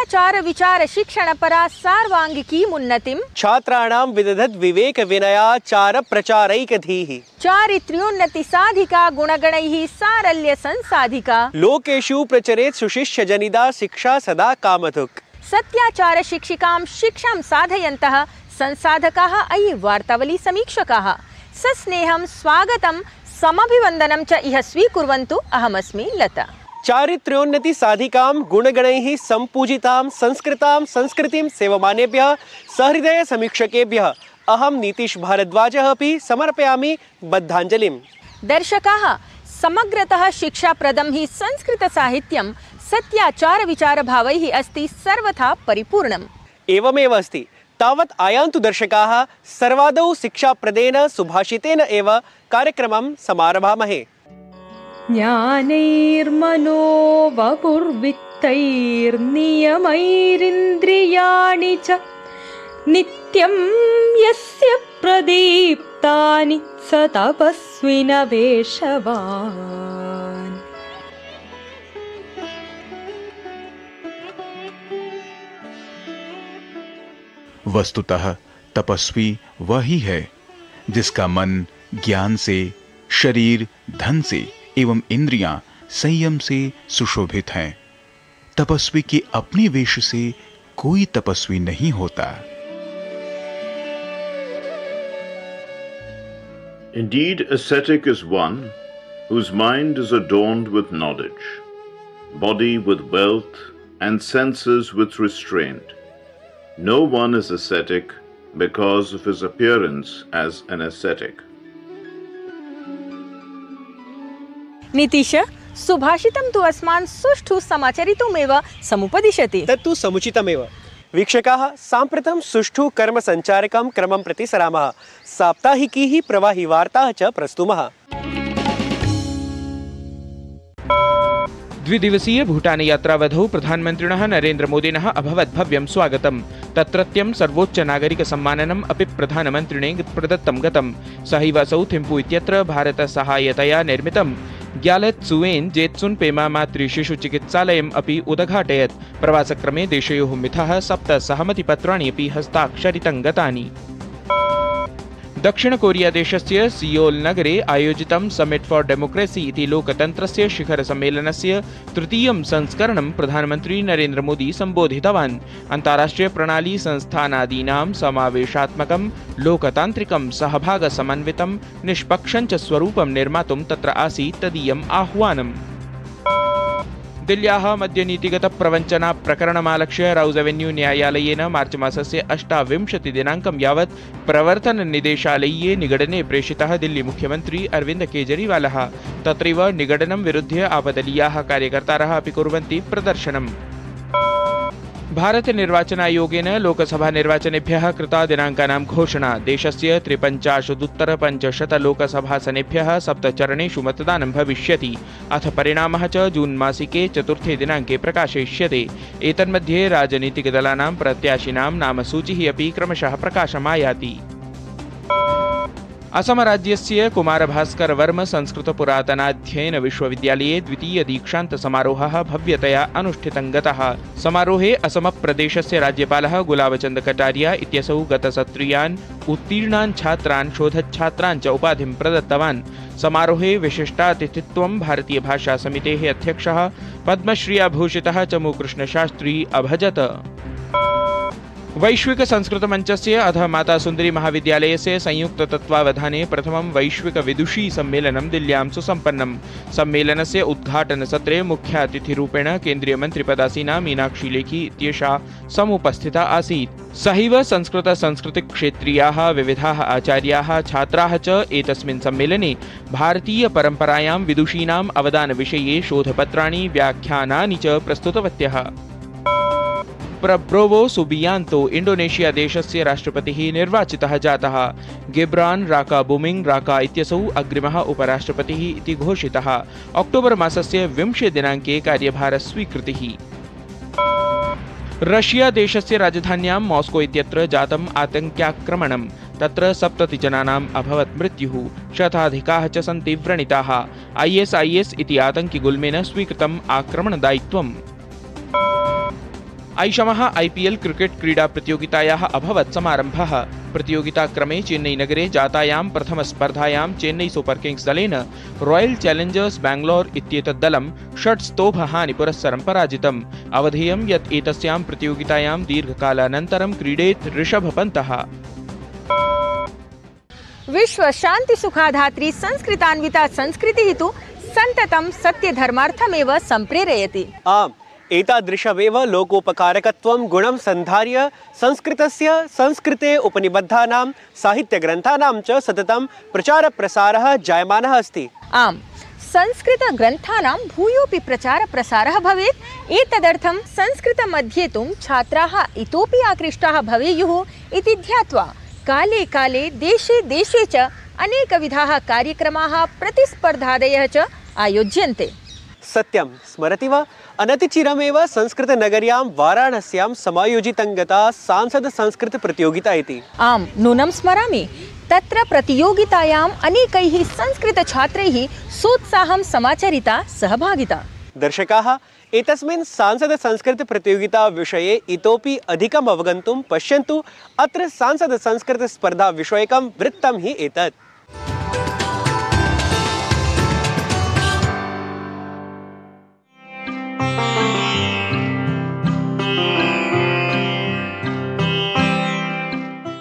सत्याचार विचार शिक्षण परा सार्वांगिकी उन्नतिम छात्राणां विदधत् विवेक विनयाचार प्रचारैकधीः चारित्र्योन्नति साधिका गुणगणैः सारल्य संसाधिका लोकेषु प्रचरेत् सुशिष्य जनिदा शिक्षा सदा कामधुक् सत्याचार शिक्षिकां शिक्षां साधयन्तः संसाधकाः अयि वार्तावली समीक्षकाः सस्नेहं स्वागतं समभिवन्दनं च इह स्वीकुर्वन्तु। अहमस्मि लता। चारित्र्योन्नति साधिकां गुणगणैः सम्पूजितां संस्कृतां संस्कृतिं सेवमानेभ्यः सहृदय समीक्षकेभ्यः अहं नीतीश भारद्वाजः अपि समर्पयामि बद्धाञ्जलिम्। दर्शकाः, समग्रतः शिक्षाप्रदं हि संस्कृतसाहित्यं सत्याचार विचार भावैः अस्ति सर्वथा परिपूर्णम्। एवमेव अस्ति। तावत् आयान्तु दर्शकाः, सर्वादौ शिक्षाप्रदेन सुभाषितेन एव कार्यक्रमं समारभामहे। ज्ञानैर्मनो वपुर्वित्तैर्नियमैरिन्द्रियाणि च नित्यं यस्य प्रदीप्तानि स तपस्विन वेशवान्। वस्तुतः तपस्वी वही है जिसका मन ज्ञान से, शरीर धन से एवं इंद्रियां संयम से सुशोभित हैं। तपस्वी के अपने वेश से कोई तपस्वी नहीं होता। Indeed, ascetic is one whose mind is adorned with knowledge, body with wealth, and senses with restraint. No one is ascetic because of his appearance as an ascetic. Nitish, सुभाषितं तु अस्मान् सुष्ठु समाचरितुमेव समुपदिशति। तत्तु समुचितमेव। वीक्षकाः, साम्प्रतं सुष्ठु कर्म संचारकं क्रमं प्रति सरामः। साप्ताहिकीः प्रवाही वार्ताः च प्रस्तुमः। द्विदिवसीय भूटान यात्रावधौ प्रधानमन्त्रिणः नरेन्द्र मोदिनः अभवत् भव्यं स्वागतम्। तत्रत्यं सर्वोच्च नागरिक सम्माननम् अपि प्रधानमन्त्रिणे प्रदत्तं गतम्। सहैव असौ थिम्पू इत्यत्र भारतसहायतया निर्मितं ग्यालत्सुवेन् जेत्सुन् पेमा मातृशिशु चिकित्सालयम् अपि उद्घाटयत्। प्रवासक्रमे देशयोः मिथः 7 सहमतिपत्राणि अपि हस्ताक्षरितं गतानि। दक्षिण कोरिया देशस्य सियोल नगरे आयोजितं समिट फॉर डेमोक्रेसी इति लोकतन्त्रस्य शिखर सम्मेलनस्य तृतीयं संस्करणं प्रधानमन्त्री नरेन्द्र मोदी सम्बोधितवान्। अन्ताराष्ट्रिय प्रणाली संस्थानादीनां समावेशात्मकं लोकतान्त्रिकं सहभागसमन्वितं निष्पक्षं च स्वरूपं निर्मातुं तत्र आसीत् तदीयम् आह्वानम्। दिल्ल्याः मद्यनीतिगत प्रवञ्चना प्रकरणमालक्ष्य राउज एवेन्यू न्यायालयेन मार्च मासस्य 28 दिनाङ्कं यावत् प्रवर्तननिदेशालयीये निगडने प्रेषितः दिल्ली मुख्यमन्त्री अरविन्द केजरीवालः। तत्रैव निगडनं विरुध्य आपदलीयाः कार्यकर्तारः अपि कुर्वन्ति प्रदर्शनम्। भारत निर्वाचन आयोगेन लोकसभा निर्वाचनेभ्यः कृता दिनाङ्कानां घोषणा। देशस्य 53,500 लोकसभासनेभ्यः 7 चरणेषु मतदानं भविष्यति। अथ परिणामः च जून् मासिके 4 दिनाङ्के प्रकाशयिष्यते। एतन्मध्ये राजनीतिकदलानां प्रत्याशिनां नामसूचिः अपि क्रमशः प्रकाशमायाति। असम राज्यस्य कुमारभास्कर वर्म संस्कृत पुरातनाध्ययन विश्वविद्यालये द्वितीय दीक्षान्त समारोहः भव्यतया अनुष्ठितं गतः। समारोहे असम प्रदेशस्य राज्यपालः गुलाबचन्द कटारिया इत्यसौ गतसत्रीयान् उत्तीर्णान् छात्रान् शोधच्छात्रान् च उपाधिं प्रदत्तवान्। समारोहे विशिष्टातिथित्वं भारतीय भाषा समितेः अध्यक्षः पद्मश्रिया भूषितः चमुकृष्णशास्त्री अभजत। वैश्विक संस्कृत मंचस्य अथ माता सुंदरी महाविद्यालयस्य संयुक्त तत्त्वावधाने प्रथमं वैश्विक विदुषी सम्मेलनं दिल्ल्यां सुसम्पन्नम्। सम्मेलनस्य उद्घाटनसत्रे मुख्यातिथिरूपेण केन्द्रीय मन्त्रिपदासीना मीनाक्षी लेखी इत्येषा समुपस्थिता आसीत्। सहैव संस्कृतक्षेत्रीयाः विविधाः आचार्याः छात्राः च एतस्मिन् सम्मेलने भारतीय परम्परायां विदुषीणाम् अवदानविषये शोधपत्राणि व्याख्यानानि च प्रस्तुतवत्यः। प्रब्रोवो सुबियांतो इंडोनेशिया देशस्य राष्ट्रपतिः निर्वाचितः जातः। गिब्रान राकाबुमिंग राका इत्यसौ अग्रिमः उपराष्ट्रपतिः इति घोषितः। अक्टोबर मासस्य 20 दिनाङ्के कार्यभारस्वीकृतिः। रशिया देशस्य राजधान्यां मॉस्को इत्यत्र जातम् आतङ्क्याक्रमणं। तत्र 70 जनानाम् अभवत् मृत्युः, शताधिकाः च सन्ति व्रणिताः। ISIS इति आतङ्किगुल्मेन स्वीकृतम् आक्रमणदायित्वम्। ऐषमः IPL क्रिकेट् क्रीडा प्रतियोगितायाः अभवत् समारम्भः। प्रतियोगिताक्रमे चेन्नईनगरे जातायां प्रथमस्पर्धायां चेन्नई सुपर किंग्स् दलेन रॉयल चैलेंजर्स् बैंगलोर इत्येतत् दलं 6 स्तोभहानिपुरस्सरं पराजितम्। अवधेयं यत् एतस्यां प्रतियोगितायां दीर्घकालानन्तरं क्रीडेत् ऋषभ पन्तः। विश्व शांति सुखाधात्री संस्कृतान्विता संस्कृतिः तु सन्ततं सत्यधर्मार्थमेव सम्प्रेरयति। आम्, एतादृशमेव लोकोपकारकत्वं गुणं सन्धार्य संस्कृते उपनिबद्धानां साहित्यग्रन्थानां च सततं प्रचारप्रसारः जायमानः अस्ति। आम्, संस्कृतग्रन्थानां भूयोऽपि प्रचारप्रसारः भवेत्। एतदर्थं संस्कृतम् अध्येतुं छात्राः इतोपि आकृष्टाः भवेयुः इति ध्यात्वा काले काले देशे देशे च अनेकविधाः कार्यक्रमाः प्रतिस्पर्धादयः च आयोज्यन्ते। सत्यं स्मरति वा? अनतिचिरमेव संस्कृतनगर्यां वाराणस्यां समायोजितं गता सांसद संस्कृत प्रतियोगिता इति। आम्, नूनं स्मरामि। तत्र प्रतियोगितायाम् अनेकैः संस्कृतछात्रैः सोत्साहं समाचरिता सहभागिता। दर्शकाः एतस्मिन् सांसद संस्कृत प्रतियोगिता विषये इतोपि अधिकम् अवगन्तुं पश्यन्तु अत्र सांसद संस्कृत स्पर्धा विषयकं वृत्तं हि एतत्।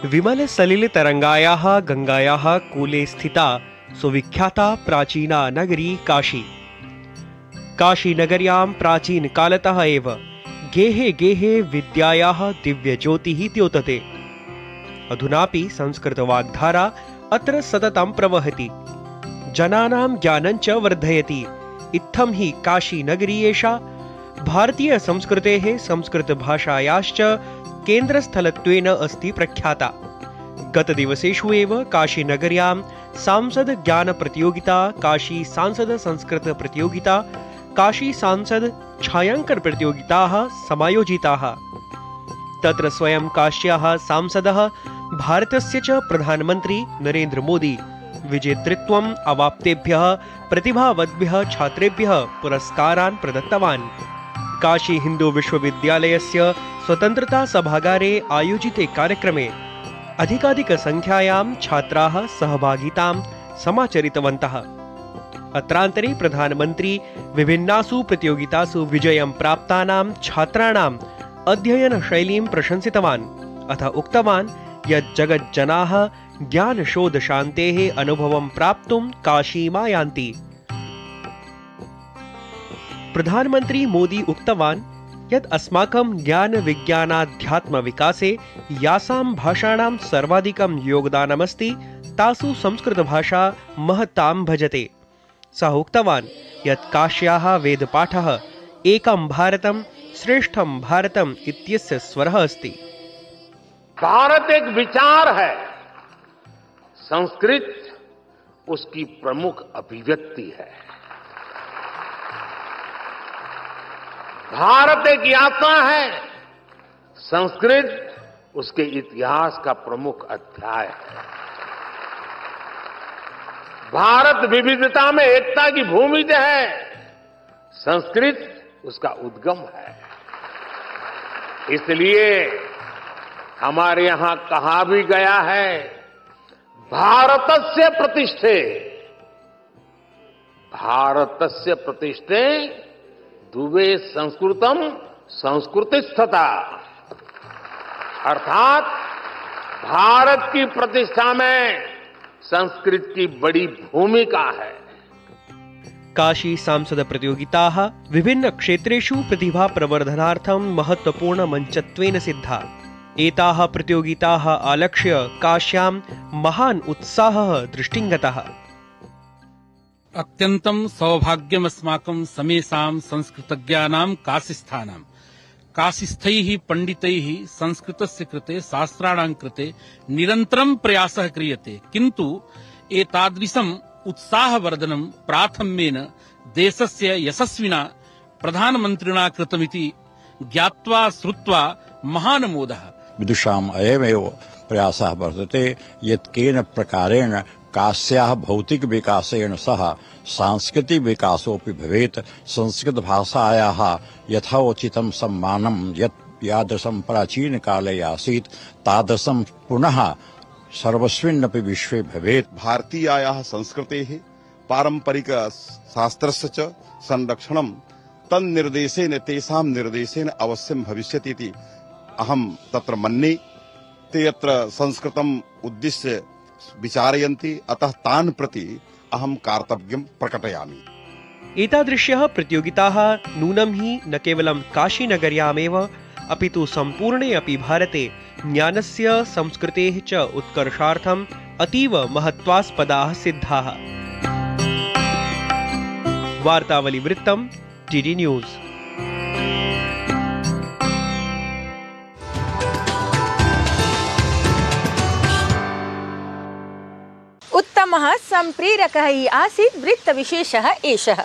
विमल सलिल तरंगायाः गंगायाः कूले स्थिता सुविख्याता प्राचीना नगरी काशी। काशीनगर्यां प्राचीन कालतः एव गेहे गेहे विद्यायाः दिव्य ज्योतिः द्योतते। अधुनापि संस्कृतवाग्धारा अत्र सततं प्रवहति, जनानां ज्ञानं च वर्धयति। इत्थं हि काशीनगरी एषा भारतीय संस्कृतेः संस्कृतभाषायाश्च केन्द्रस्थलत्वेन अस्ति प्रख्याता। गतदिवसेषु एव काशीनगर्यां सांसद ज्ञान प्रतियोगिता, काशी सांसद संस्कृत प्रतियोगिता, काशी सांसद छायांकन प्रतियोगिताः समायोजिताः। तत्र स्वयं काश्याः सांसदः भारतस्य च प्रधानमन्त्री नरेन्द्र मोदी विजेतृत्वम् अवाप्तेभ्यः प्रतिभावद्भ्यः छात्रेभ्यः पुरस्कारान् प्रदत्तवान्। काशी हिंदू विश्वविद्यालयस्य स्वतंत्रता सभागारे आयोजिते कार्यक्रमे अधिकाधिकसंख्यायां छात्राः सहभागितां समाचरितवन्तः। अत्रान्तरे प्रधानमन्त्री विभिन्नासु प्रतियोगितासु विजयं प्राप्तानां छात्राणाम् अध्ययनशैलीं प्रशंसितवान्। अथ उक्तवान् यत् जगज्जनाः ज्ञानशोधशान्तेः अनुभवं प्राप्तुं काशीमायान्ति। प्रधानमन्त्री मोदी उक्तवान् यत् अस्माकं ज्ञान विज्ञानाध्यात्म विकासे यासां भाषाणां सर्वाधिकं योगदानमस्ति तासु संस्कृतभाषा महत्तां भजते। सः उक्तवान् यत् काश्याः वेदपाठः एकं भारतं श्रेष्ठं भारतम् इत्यस्य स्वरः अस्ति। भारत एक विचार है, संस्कृत उसकी प्रमुख अभिव्यक्ति है। भारत एक यात्रा है, संस्कृत उसके इतिहास का प्रमुख अध्याय है। भारत विविधता में एकता की भूमि है, संस्कृत उसका उद्गम है। इसलिए हमारे यहां कहा भी गया है, भारतस्य प्रतिष्ठे, भारतस्य प्रतिष्ठे दुवे संस्कृतम संस्कृतिस्थता, अर्थात भारत की प्रतिष्ठा में संस्कृत की बड़ी भूमिका है। काशी सांसद प्रतियोगिताः विभिन्न क्षेत्रेषु प्रतिभा प्रवर्धनार्थं महत्वपूर्ण मंचत्वेन सिद्धा। एताः प्रतियोगिताः आलक्ष्य काश्यां महान् उत्साहः दृष्टिङ्गतः। अत्यन्तं सौभाग्यमस्माकं समेषां संस्कृतज्ञानां काशीस्थानां काशीस्थैः पण्डितैः संस्कृतस्य कृते शास्त्राणां कृते निरन्तरं प्रयासः क्रियते, किन्तु एतादृशम् उत्साहवर्धनं प्राथम्येन देशस्य यशस्विना प्रधानमन्त्रिणा कृतमिति ज्ञात्वा श्रुत्वा महान् मोदः। विदुषाम् अयमेव प्रयासः वर्तते यत् केन प्रकारेण काश्याः भौतिक विकासेन सह सांस्कृतिक विकासोऽपि भवेत्। संस्कृत भाषायाः यथोचितं सम्मानं यत् यादृशं प्राचीन काले आसीत् तादृशं पुनः सर्वस्मिन्नपि विश्वे भवेत्। भारतीयायाः संस्कृतेः पारम्परिक शास्त्रस्य च संरक्षणं तन्निर्देशेन तेषां निर्देशेन अवश्यं भविष्यति इति अहं तत्र मन्ये। ते यत्र संस्कृतम् उद्दिश्य विचारयन्ति, अतः तान् प्रति अहं कर्तव्यं प्रकटयामि। एतादृश्यः प्रतियोगिताः नूनं हि न केवलं काशीनगर्यामेव अपितु सम्पूर्णे अपि भारते ज्ञानस्य संस्कृतेः च उत्कर्षार्थम् अतीव महत्वास्पदाः सिद्धाः। वार्तावलिवृत्तं टीडी न्यूज़। उत्तमः सम्प्रेरकः हि आसीत् वृत्तविशेषः एषः।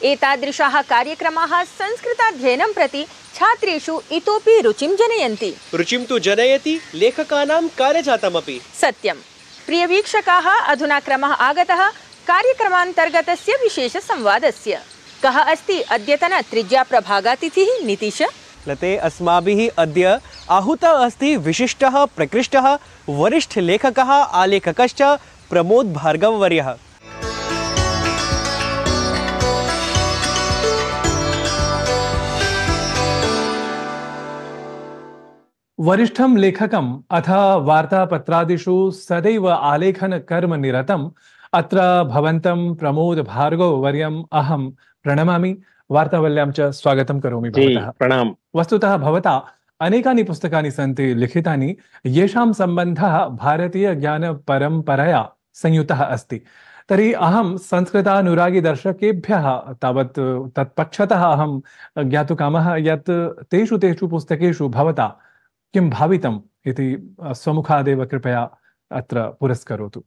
एतादृशाः कार्यक्रमाः संस्कृताध्ययनं प्रति छात्रेषु इतोपि रुचिं जनयन्ति। रुचिं तु जनयति, लेखकानां कार्यजातमपि। सत्यं। प्रियवीक्षकाः, अधुना क्रमः आगतः कार्यक्रमान्तर्गतस्य विशेषसंवादस्य। कः अस्ति अद्यतन तृतीयाप्रभागातिथिः नितीश? लते, अस्माभिः अद्य आहूतः अस्ति विशिष्टः प्रकृष्टः वरिष्ठलेखकः आलेखकश्च प्रमोद भार्गववर्यः। वरिष्ठं लेखकम् अथ वार्तापत्रादिषु सदैव आलेखनकर्म निरतम् अत्र भवन्तं प्रमोद भार्गववर्यम् अहं प्रणमामि। वार्तावल्यां च स्वागतं करोमि भवतः। प्रणाम। वस्तुतः भवता अनेकानि पुस्तकानि सन्ति लिखितानि, येषां सम्बन्धः भारतीयज्ञानपरम्परया संयुतः अस्ति। तर्हि अहं संस्कृतानुरागी दर्शकेभ्यः तावत् तत्पक्षतः अहं ज्ञातुकामः यत् तेषु पुस्तकेषु भवता किं भावितम् इति स्वमुखादेव कृपया अत्र पुरस्करोतु।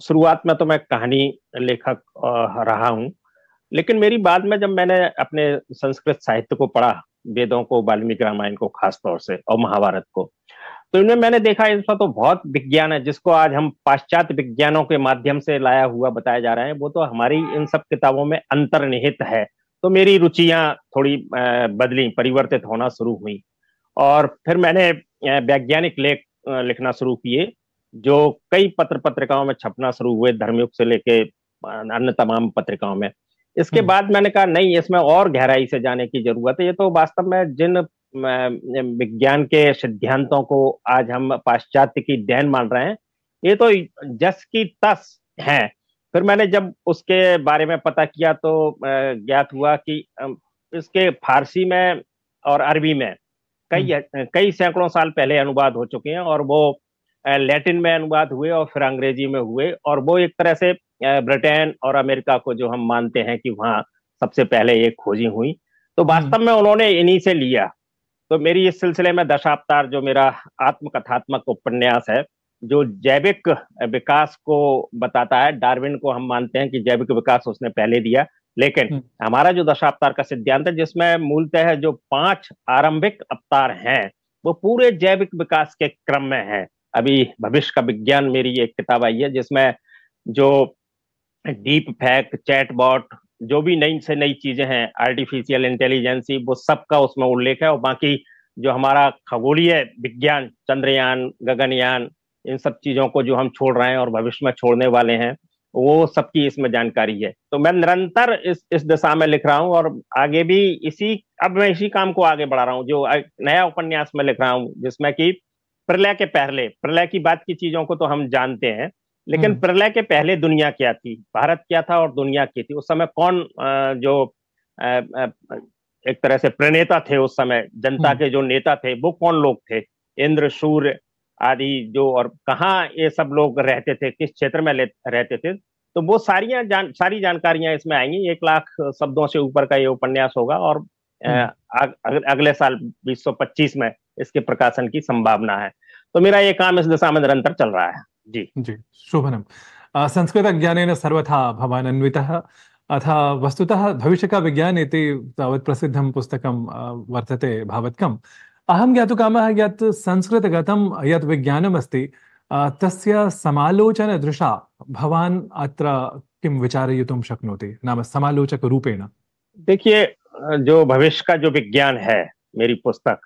शुरुआत में तो मैं कहानी लेखक रहा हूँ, लेकिन मेरी बाद में जब मैंने अपने संस्कृत साहित्य को पढ़ा, वेदों को, वाल्मीकि रामायण को खास तौर से और महाभारत को, तो इनमें मैंने देखा इसमें तो बहुत विज्ञान है, जिसको आज हम पाश्चात्य विज्ञानों के माध्यम से लाया हुआ बताया जा रहा है, वो तो हमारी इन सब किताबों में अंतर्निहित है। तो मेरी रुचियां थोड़ी बदली, परिवर्तित होना शुरू हुई और फिर मैंने वैज्ञानिक लेख लिखना शुरू किए, जो कई पत्र पत्रिकाओं में छपना शुरू हुए, धर्मयुग से लेके अन्य तमाम पत्रिकाओं में। इसके बाद मैंने कहा नहीं, इसमें और गहराई से जाने की जरूरत है। ये तो वास्तव में जिन विज्ञान के सिद्धांतों को आज हम पाश्चात्य की देन मान रहे हैं, ये तो जस की तस हैं। फिर मैंने जब उसके बारे में पता किया तो ज्ञात हुआ कि इसके फारसी में और अरबी में कई सैकड़ों साल पहले अनुवाद हो चुके हैं, और वो लैटिन में अनुवाद हुए और फिर अंग्रेजी में हुए, और वो एक तरह से ब्रिटेन और अमेरिका को जो हम मानते हैं कि वहाँ सबसे पहले ये खोजी हुई, तो वास्तव में उन्होंने इन्हीं से लिया। तो मेरी इस सिलसिले में दशावतार, जो मेरा आत्मकथात्मक उपन्यास है, जो जैविक विकास को बताता है। डार्विन को हम मानते हैं कि जैविक विकास उसने पहले दिया, लेकिन हमारा जो दशावतार का सिद्धांत है, जिसमें मूलतः जो 5 आरंभिक अवतार हैं, वो पूरे जैविक विकास के क्रम में है। अभी भविष्य का विज्ञान मेरी एक किताब आई है, जिसमें जो डीप फैक्ट, चैटबॉट, जो भी नई से नई चीजें हैं, आर्टिफिशियल इंटेलिजेंसी, वो सबका उसमें उल्लेख है। और बाकी जो हमारा खगोलीय विज्ञान, चंद्रयान, गगनयान, इन सब चीजों को जो हम छोड़ रहे हैं और भविष्य में छोड़ने वाले हैं, वो सबकी इसमें जानकारी है। तो मैं निरंतर इस दिशा में लिख रहा हूँ, और आगे भी अब मैं इसी काम को आगे बढ़ा रहा हूँ। जो नया उपन्यास में लिख रहा हूँ, जिसमें कि प्रलय के पहले, प्रलय की बात की चीजों को तो हम जानते हैं, लेकिन प्रलय के पहले दुनिया क्या थी, भारत क्या था और दुनिया क्या थी, उस समय कौन जो एक तरह से प्रणेता थे, उस समय जनता के जो नेता थे, वो कौन लोग थे, इंद्र, सूर्य आदि जो, और कहाँ ये सब लोग रहते थे, किस क्षेत्र में रहते थे। तो वो सारी जानकारियां इसमें आएंगी। 1 लाख शब्दों से ऊपर का ये उपन्यास होगा, और अगले साल 2025 में इसके प्रकाशन की संभावना है। तो मेरा ये काम इस दिशा में निरंतर चल रहा है। जी शोभनम। संस्कृतज्ञानेन सर्वथा भवान् अन्वितः, अथ वस्तुतः भविष्य का विज्ञान इति तावत् प्रसिद्धं पुस्तकं वर्तते भवत्कम्। अहं ज्ञातुकामः यत् संस्कृतगतं यत् विज्ञानमस्ति तस्य समालोचनदृशा भवान् अत्र किं विचारयितुं शक्नोति, नाम समालोचकरूपेण? देखिए, जो भविष्य का जो विज्ञान है, मेरी पुस्तक,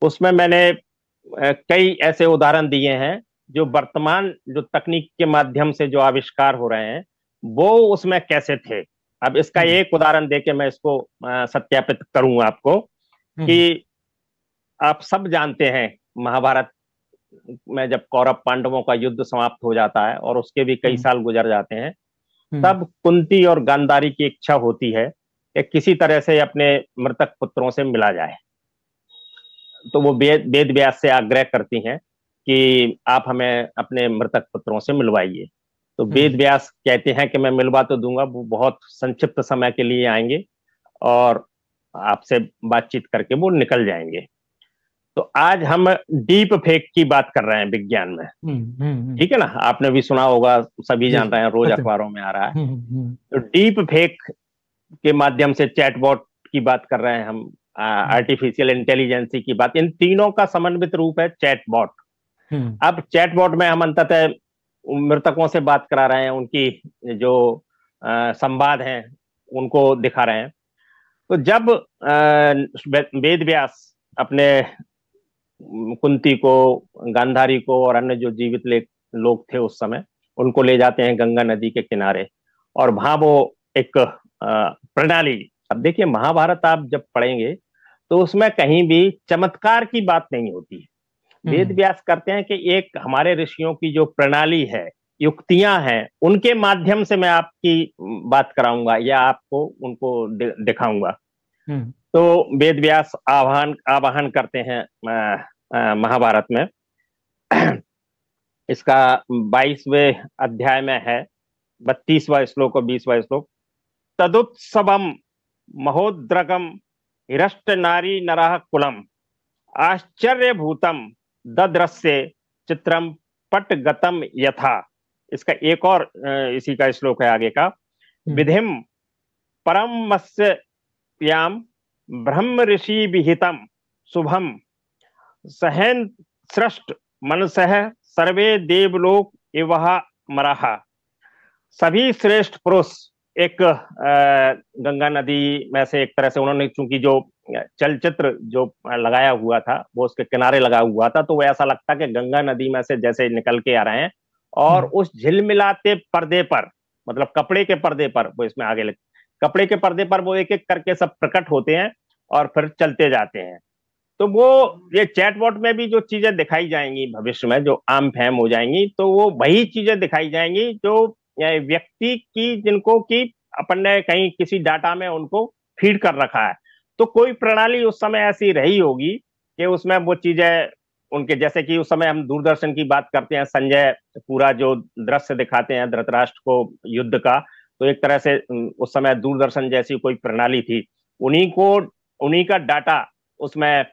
उसमें मैंने कई ऐसे उदाहरण दिए हैं जो वर्तमान जो तकनीक के माध्यम से जो आविष्कार हो रहे हैं वो उसमें कैसे थे। अब इसका एक उदाहरण देके मैं इसको सत्यापित करूंगा आपको कि आप सब जानते हैं महाभारत में जब कौरव पांडवों का युद्ध समाप्त हो जाता है और उसके भी कई साल गुजर जाते हैं, तब कुंती और गांधारी की इच्छा होती है कि किसी तरह से अपने मृतक पुत्रों से मिला जाए। तो वो वेद व्यास से आग्रह करती हैं कि आप हमें अपने मृतक पुत्रों से मिलवाइए। तो वेद व्यास कहते हैं कि मैं मिलवा तो दूंगा, वो बहुत संक्षिप्त समय के लिए आएंगे और आपसे बातचीत करके वो निकल जाएंगे। तो आज हम डीप फेक की बात कर रहे हैं विज्ञान में, ठीक है ना। आपने भी सुना होगा, सभी जान रहे हैं, रोज अखबारों में आ रहा है। तो डीप फेक के माध्यम से चैटबॉट की बात कर रहे हैं हम, आर्टिफिशियल इंटेलिजेंसी की बात। इन तीनों का समन्वित रूप है चैटबॉट। अब चैटबॉट में हम अंततः मृतकों से बात करा रहे हैं, उनकी जो संवाद हैं उनको दिखा रहे हैं। तो जब वेद व्यास अपने कुंती को, गांधारी को और अन्य जो जीवित लोग थे उस समय, उनको ले जाते हैं गंगा नदी के किनारे, और वहां वो एक प्रणाली, अब देखिए महाभारत आप जब पढ़ेंगे तो उसमें कहीं भी चमत्कार की बात नहीं होती है। वेद व्यास करते हैं कि एक हमारे ऋषियों की जो प्रणाली है, युक्तियां हैं, उनके माध्यम से मैं आपकी बात कराऊंगा या आपको उनको दिखाऊंगा। तो वेद व्यास आवाहन करते हैं महाभारत में। इसका 22वें अध्याय में है 32वां श्लोक और 20वां श्लोक। तदुत्सवम महोद्रगम हिरष्ट नारी नरः कुलम आश्चर्यभूतम ददृश्य चित्रम पटगतम यथा। इसका एक और इसी का श्लोक है आगे का। विधिम परमस्याम ब्रह्म ऋषि विहितम शुभम सहन सृष्ट मनसः सर्वे देवलोक एवह मरः। सभी श्रेष्ठ पुरुष एक गंगा नदी में से एक तरह से उन्होंने, चूंकि जो चलचित्र जो लगाया हुआ था वो उसके किनारे लगा हुआ था, तो वो ऐसा लगता कि गंगा नदी में से जैसे निकल के आ रहे हैं, और उस झिलमिलाते पर्दे पर, मतलब कपड़े के पर्दे पर, वो इसमें आगे कपड़े के पर्दे पर वो एक एक करके सब प्रकट होते हैं और फिर चलते जाते हैं। तो वो ये चैटबॉट में भी जो चीजें दिखाई जाएंगी भविष्य में, जो आम फैम हो जाएंगी, तो वो वही चीजें दिखाई जाएंगी जो व्यक्ति की, जिनको कि अपन ने कहीं किसी डाटा में उनको फीड कर रखा है। तो कोई प्रणाली उस समय ऐसी रही होगी कि उसमें वो चीजें उनके, जैसे कि उस समय हम दूरदर्शन की बात करते हैं, संजय पूरा जो दृश्य दिखाते हैं धृतराष्ट्र को युद्ध का, तो एक तरह से उस समय दूरदर्शन जैसी कोई प्रणाली थी, उन्हीं का डाटा उसमें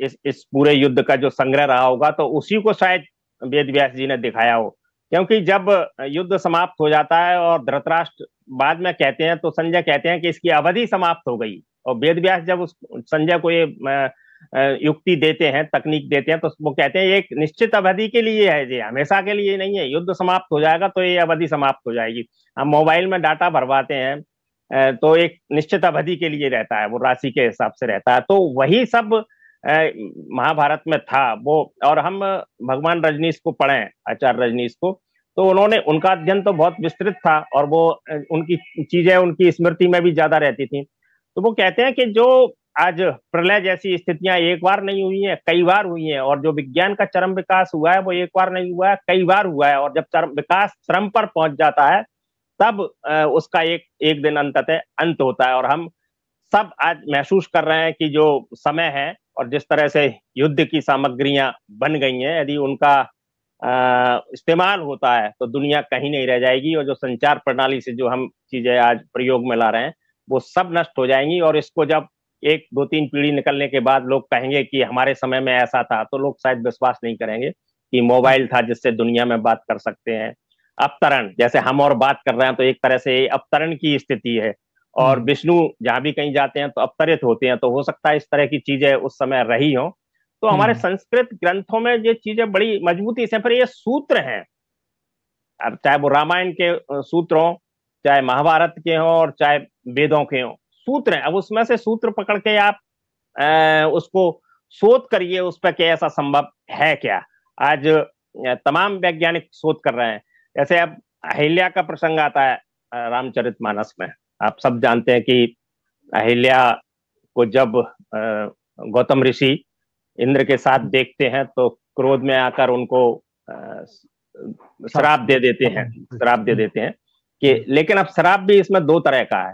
इस पूरे युद्ध का जो संग्रह रहा होगा, तो उसी को शायद वेद व्यास जी ने दिखाया हो। क्योंकि जब युद्ध समाप्त हो जाता है और धृतराष्ट्र बाद में कहते हैं, तो संजय कहते हैं कि इसकी अवधि समाप्त हो गई, और वेद व्यास जब उस संजय को ये युक्ति देते हैं, तकनीक देते हैं, तो वो कहते हैं एक निश्चित अवधि के लिए है, ये हमेशा के लिए नहीं है। युद्ध समाप्त हो जाएगा तो ये अवधि समाप्त हो जाएगी। हम मोबाइल में डाटा भरवाते हैं तो एक निश्चित अवधि के लिए रहता है, वो राशि के हिसाब से रहता है। तो वही सब महाभारत में था वो। और हम भगवान रजनीश को पढ़ें, आचार्य रजनीश को, तो उनका अध्ययन तो बहुत विस्तृत था, और वो उनकी चीजें उनकी स्मृति में भी ज्यादा रहती थी। तो वो कहते हैं कि जो आज प्रलय जैसी स्थितियां एक बार नहीं हुई हैं, कई बार हुई हैं, और जो विज्ञान का चरम विकास हुआ है वो एक बार नहीं हुआ है, कई बार हुआ है। और जब चरम विकास चरम पर पहुंच जाता है तब उसका एक दिन अंततः अंत होता है। और हम सब आज महसूस कर रहे हैं कि जो समय है और जिस तरह से युद्ध की सामग्रियां बन गई हैं, यदि उनका इस्तेमाल होता है तो दुनिया कहीं नहीं रह जाएगी, और जो संचार प्रणाली से जो हम चीजें आज प्रयोग में ला रहे हैं वो सब नष्ट हो जाएंगी। और इसको जब 1, 2, 3 पीढ़ी निकलने के बाद लोग कहेंगे कि हमारे समय में ऐसा था, तो लोग शायद विश्वास नहीं करेंगे कि मोबाइल था जिससे दुनिया में बात कर सकते हैं। अवतरण, जैसे हम और बात कर रहे हैं, तो एक तरह से अवतरण की स्थिति है, और विष्णु जहां भी कहीं जाते हैं तो अवतरित होते हैं। तो हो सकता है इस तरह की चीजें उस समय रही हो। तो हमारे संस्कृत ग्रंथों में ये चीजें बड़ी मजबूती से, फिर ये सूत्र हैं, अब चाहे वो रामायण के सूत्र हों, चाहे महाभारत के हों, और चाहे वेदों के हों, सूत्र हैं। अब उसमें से सूत्र पकड़ के आप उसको शोध करिए उस पर कि ऐसा संभव है क्या। आज तमाम वैज्ञानिक शोध कर रहे हैं। जैसे अब अहिल्या का प्रसंग आता है रामचरितमानस में। आप सब जानते हैं कि अहिल्या को जब गौतम ऋषि इंद्र के साथ देखते हैं तो क्रोध में आकर उनको श्राप दे देते हैं कि, लेकिन अब श्राप भी इसमें दो तरह का है।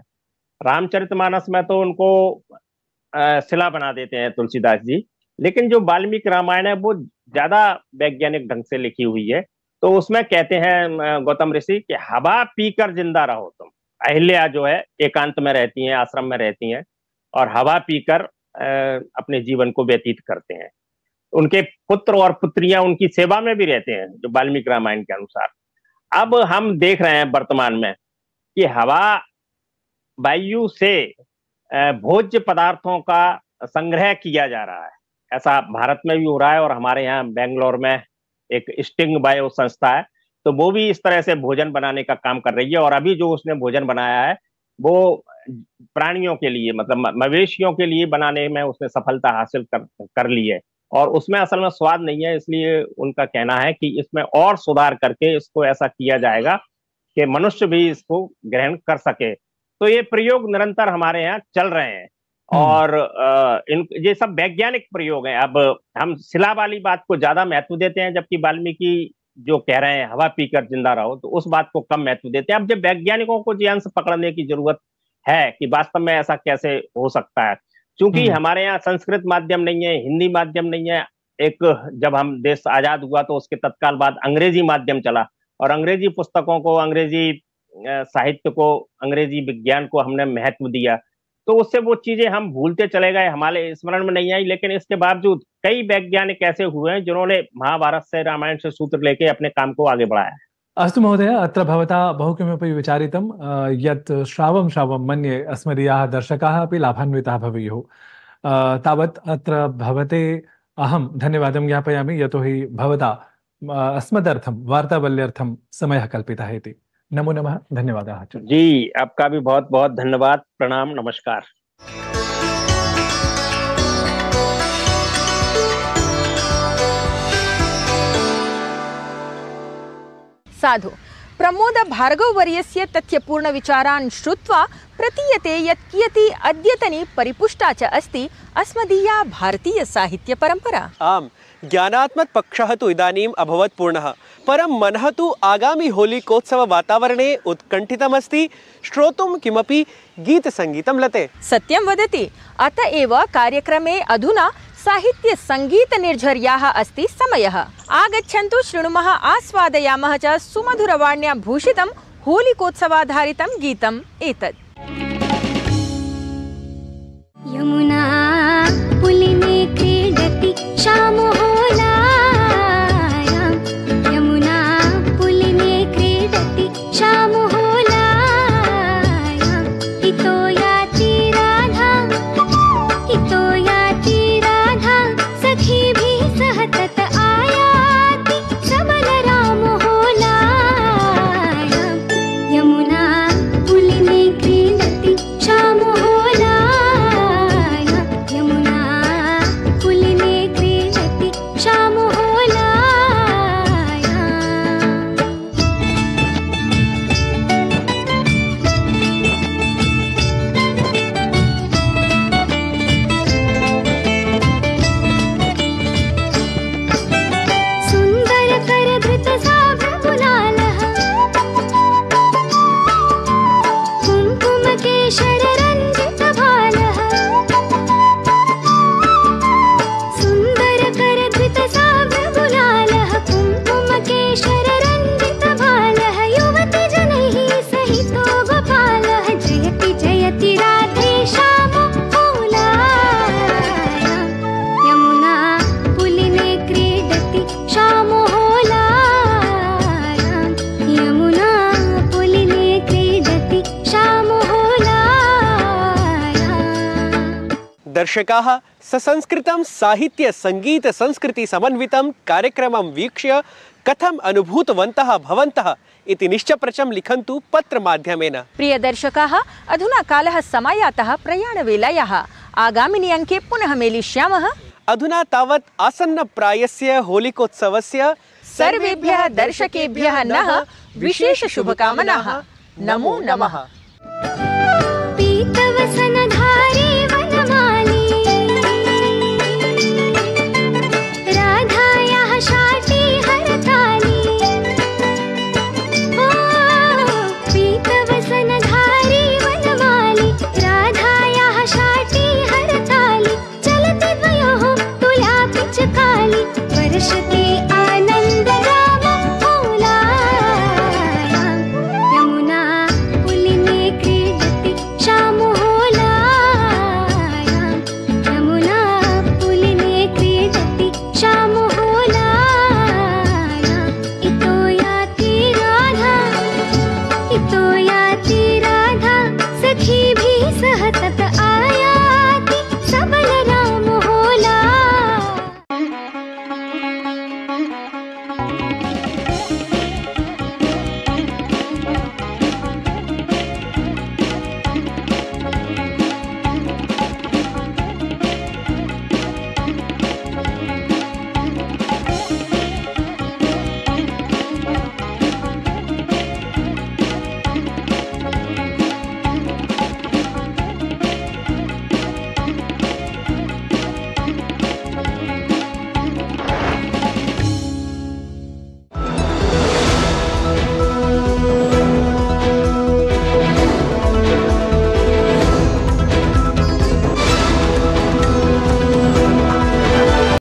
रामचरितमानस में तो उनको शिला बना देते हैं तुलसीदास जी, लेकिन जो वाल्मीकि रामायण है वो ज्यादा वैज्ञानिक ढंग से लिखी हुई है। तो उसमें कहते हैं गौतम ऋषि कि हवा पीकर जिंदा रहो तुम। अहिल्या जो है एकांत में रहती हैं, आश्रम में रहती हैं और हवा पीकर अपने जीवन को व्यतीत करते हैं। उनके पुत्र और पुत्रियां उनकी सेवा में भी रहते हैं, जो वाल्मीकि रामायण के अनुसार। अब हम देख रहे हैं वर्तमान में कि हवा वायु से भोज्य पदार्थों का संग्रह किया जा रहा है। ऐसा भारत में भी हो रहा है और हमारे यहाँ बेंगलोर में एक स्टिंग बायो संस्था है, तो वो भी इस तरह से भोजन बनाने का काम कर रही है। और अभी जो उसने भोजन बनाया है वो प्राणियों के लिए, मतलब मवेशियों के लिए बनाने में उसने सफलता हासिल कर ली है। और उसमें असल में स्वाद नहीं है, इसलिए उनका कहना है कि इसमें और सुधार करके इसको ऐसा किया जाएगा कि मनुष्य भी इसको ग्रहण कर सके। तो ये प्रयोग निरंतर हमारे यहाँ चल रहे हैं और ये सब वैज्ञानिक प्रयोग हैं। अब हम शिला वाली बात को ज्यादा महत्व देते हैं, जबकि वाल्मीकि जो कह रहे हैं हवा पीकर जिंदा रहो, तो उस बात को कम महत्व देते हैं। अब जब वैज्ञानिकों को ये अंश पकड़ने की जरूरत है कि वास्तव में ऐसा कैसे हो सकता है, क्योंकि हमारे यहाँ संस्कृत माध्यम नहीं है, हिंदी माध्यम नहीं है। एक जब हम देश आजाद हुआ तो उसके तत्काल बाद अंग्रेजी माध्यम चला और अंग्रेजी पुस्तकों को, अंग्रेजी साहित्य को, अंग्रेजी विज्ञान को हमने महत्व दिया, तो उससे वो चीजें हम भूलते चले गए, हमारे स्मरण में नहीं आई। लेकिन इसके बावजूद कई वैज्ञानिक ऐसे हुए हैं जिन्होंने महाभारत से, रामायण से सूत्र लेके अपने काम को आगे बढ़ाया है। अस्तु महोदय, अत्र भवता बहुकिमपि विचारितं यत् श्रावं मन्ये अस्मदीयाः दर्शकाः अपि लाभान्विताः भवेयुः। तावत् अत्र भवते अहं धन्यवादं ज्ञापयामि, यतोहि भवता अस्मदर्थं वार्तावल्यर्थं समयः कल्पितः इति। नमो नमः, धन्यवादाः। जी, आपका भी बहुत बहुत धन्यवाद, प्रणाम, नमस्कार। साधु प्रमोद भार्गववर्यस्य तथ्यपूर्णविचारान् श्रुत्वा प्रतीयते यत् कियती अद्यतनी परिपुष्टा च अस्ति अस्मदीया भारतीयसाहित्यपरम्परा। आम्, ज्ञानात्मक पक्षः तु इदानीम् अभवत् पूर्णः, परं मनः तु आगामी होलिकोत्सव वातावरणे उत्कण्ठितमस्ति। श्रोतुं किमपि गीतसङ्गीतं लते। सत्यं वदति। अत एव कार्यक्रमे अधुना साहित्य संगीत निर्झर्याः अस्ति समयः। आगच्छन्तु, शृणुमः, आस्वादयामः च सुमधुरवाण्या भूषितं होलिकोत्सवाधारितं गीतम् एतत्। यमुना पुलिने क्रीडति श्यामहोलायां, यमुना पुलिने क्रीडति श्यामहोलायां, हितो याति राधा, हितो याति राधा, सखीभिः सह तत आयाति सबलरामहोलायां, यमुना पुलिने क्रीडति श्यामहोलायां, यमुना पुलिने क्रीडति श्यामहोलायां। सुन्दर करधृत साभ्रकुलालः, कुङ्कुमकेशर रञ्जितभालः, सुन्दर करधृत साभ्रकुलालः, कुङ्कुमकेशर रञ्जितभालः, युवति जनैः सहितो गोपालः, जयति जयति राधे श्यामहोलायां, यमुना पुलिने क्रीडति श्यामहोलायां, यमुना पुलिने क्रीडति श्यामहोलायां। दर्शकाः ससंस्कृतं साहित्य संगीत संस्कृति समन्वितं कार्यक्रमं वीक्ष्य कथम् अनुभूतवन्तः भवन्तः इति निश्चप्रचं लिखन्तु पत्रमाध्यमेन। प्रिय दर्शकाः, अधुना कालः समायातः प्रयाणवेलायाः। आगामिनि अङ्के पुनः मेलिष्यामः। अधुना तावत् आसन्नप्रायस्य होलिकोत्सवस्य सर्वेभ्यः दर्शकेभ्यः नः विशेष शुभकामनाः। नमो नमः।